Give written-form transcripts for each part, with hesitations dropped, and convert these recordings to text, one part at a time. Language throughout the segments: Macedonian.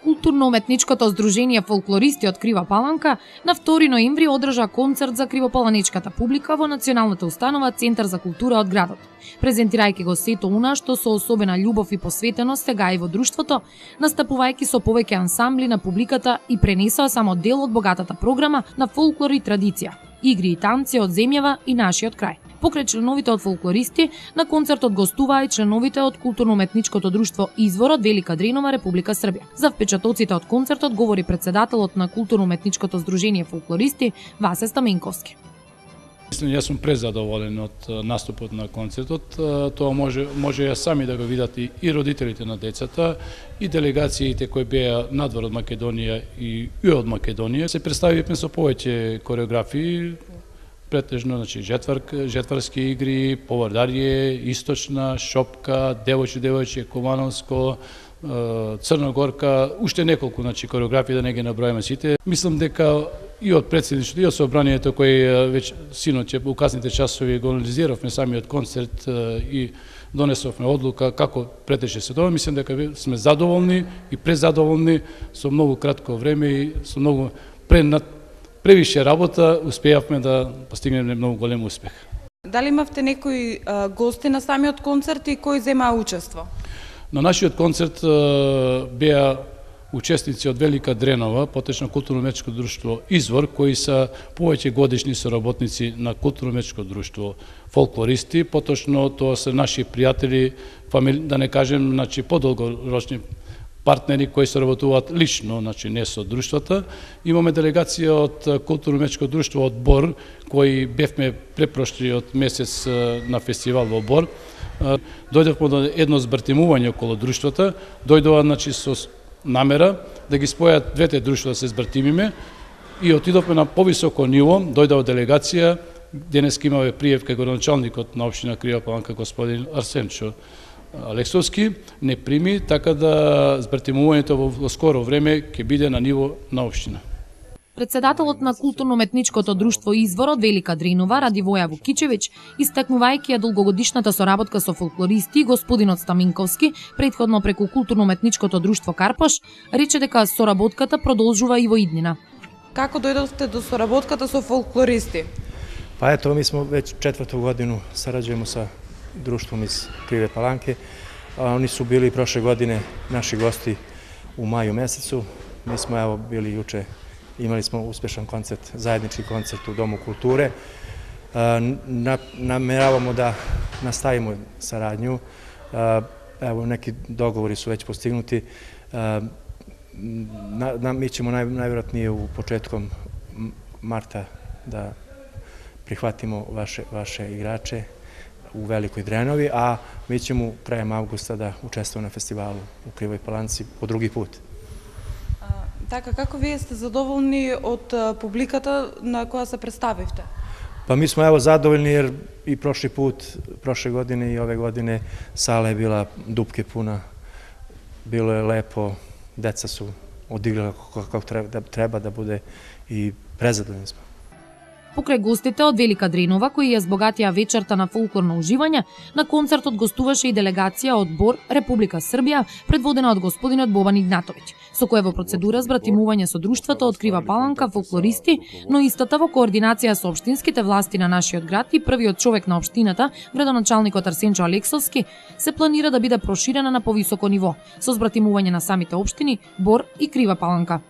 Културно-уметничкото здружение Фолклористи од Крива Паланка на 2 ноември одржа концерт за кривопаланечката публика во Националната установа Центар за култура од градот. Презентирајќи го сето она што со особена љубов и посветеност се гаи во друштвото, настапувајќи со повеќе ансамбли на публиката и пренесоа само дел од богатата програма на фолклор и традиција, игри и танци од земјава и нашиот крај. Покрај членовите од фолклористи, на концертот гостуваа и членовите од културно-уметничкото друштво Извор од Велика Дренова, Република Србија. За впечатоците од концертот говори председателот на културно-уметничкото здружение Фолклористи Васе Стаменковски. Јас сум презадоволен од наступот на концертот. Тоа може ја сами да го видат и родителите на децата, и делегациите кои беа надвор од Македонија и од Македонија. Се представивме со повеќе кореографии, претежно, жетварски игри, повардарие, источна, шопка, девојче, Ковановско, Црногорка, уште неколку кореографии, да не ги набројаме сите. Мислам дека и од претседничеството, и од собранието кој веќе синоќ у касните часови го анализиравме самиот концерт и донесовме одлука како претеше се тоа. Мислам дека сме задоволни и презадоволни со многу кратко време и со многу превише работа успеавме да постигнеме многу голем успех. Дали имавте некои гости на самиот концерт и кои земаа учество? На нашиот концерт беа учесници од Велика Дренова, поточно културно-уметничко друштво Извор, кои се повеќе годишни соработници на културно-уметничко друштво Фолклористи, поточно тоа се наши пријатели, да не кажем, подолгорочни партнери кои се работуваат лично, не со друштвата. Имаме делегација од културно-уметничко друштво од Бор, кои бевме препрошлиот месец на фестивал во Бор. Дојдовме до едно збртимување околу друштвата, дојдоа со намера да ги спојат двете друштва да се збртимиме и отидовме на повисоко ниво, дојдоа делегација, денеска имаме пријав кај градоначалникот на општина Крива Паланка господин Арсенчо Алексовски, не прими, така да збртимувањето во скоро време ќе биде на ниво на општина. Председателот на културно-уметничкото друштво Извор од Велика Дренова, Радивоја Вукичевиќ, истакнувајќи ја долгогодишната соработка со фолклористи, господинот Стаменковски, претходно преку културно-уметничкото друштво Карпош, рече дека соработката продолжува и во иднина. Како дојдовте до соработката со фолклористи? Па ето, ми смо веќе 4-ту годину сараđujemo sa društvom iz Krive Palanke. Oni su bili prošle godine naši gosti u maju mesecu. Mi smo evo bili juče, imali smo uspešan koncert, zajednički koncert u Domu kulture. Nameravamo da nastavimo saradnju. Evo, neki dogovori su već postignuti. Mi ćemo najvjerojatnije u početkom marta da prihvatimo vaše igrače u Velikoj Drenovi, a mi ćemo krajem avgusta da učestvujemo na festivalu u Krivoj Palanci po drugi put. Така, како вие сте задоволни од публиката на која се представивте? Pa mi smo evo zadovoljni jer i prošle godine i ove godine sala je bila dupke puna, bilo je lepo, deca su odigrala kako treba da bude i prezadovoljni smo. Покрај гостите од Велика Дренова, кои ја збогатија вечерта на фолклорно уживање, на концертот гостуваше и делегација од Бор, Република Србија, предводена од господинот Бобан Игнатовиќ, со кој во процедура збратимување со друштвото од Крива Паланка фолклористи, но истата во координација со општинските власти на нашиот град и првиот човек на општината, градоначалникот Арсенчо Алексовски, се планира да биде проширена на повисоко ниво, со збратимување на самите општини Бор и Крива Паланка.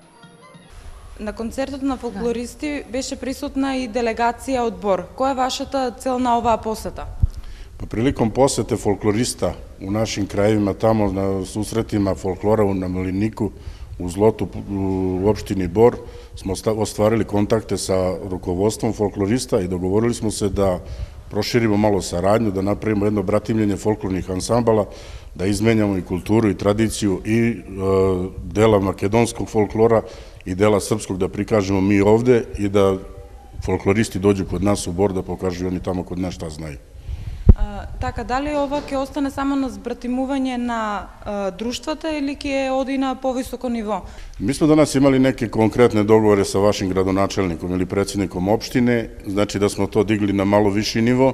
На концертот на фолклористи беше присутна и делегација од Бор. Која е вашата цел на оваа посета? Prilikom posete folklorista u našim krajevima, tamo na susretima folklora na Maliniku, u Zlotu, u opštini Bor, smo ostvarili kontakte sa rukovodstvom folklorista i dogovorili smo se da proširimo malo saradnju, da napravimo jedno bratimljenje folklornih ansambala, da izmenjamo i kulturu i tradiciju i dela makedonskog folklora i dela srpskog da prikažemo mi ovde i da folkloristi dođu kod nas u Bor da pokažu oni tamo kod nas šta znaju. Така, дали ова ќе остане само на збратимување на друштвата или ќе оди на повисоко ниво? Mi smo danas imali neke konkretne dogovore sa vašim gradonačelnikom ili predsjednikom opštine, znači da smo to digli na malo viši nivo,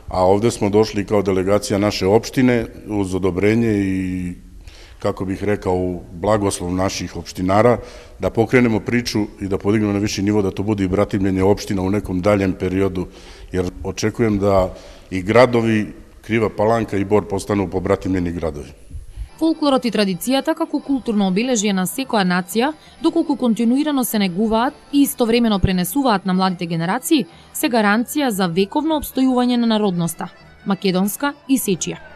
a ovde smo došli kao delegacija naše opštine uz odobrenje i kako bih rekao, blagoslov naših opštinara, da pokrenemo priču i da podignemo na viši nivo, da to bude i bratimljenje opština u nekom daljem periodu, jer očekujem da i gradovi, Kriva Palanka i Bor postanu pobratimljeni gradovi. Фолклорот и традицијата како културно обележје на секоја нација, доколку континуирано се негуваат и истовремено пренесуваат на младите генерации, се гаранција за вековно обстојување на народноста, македонска и сечија.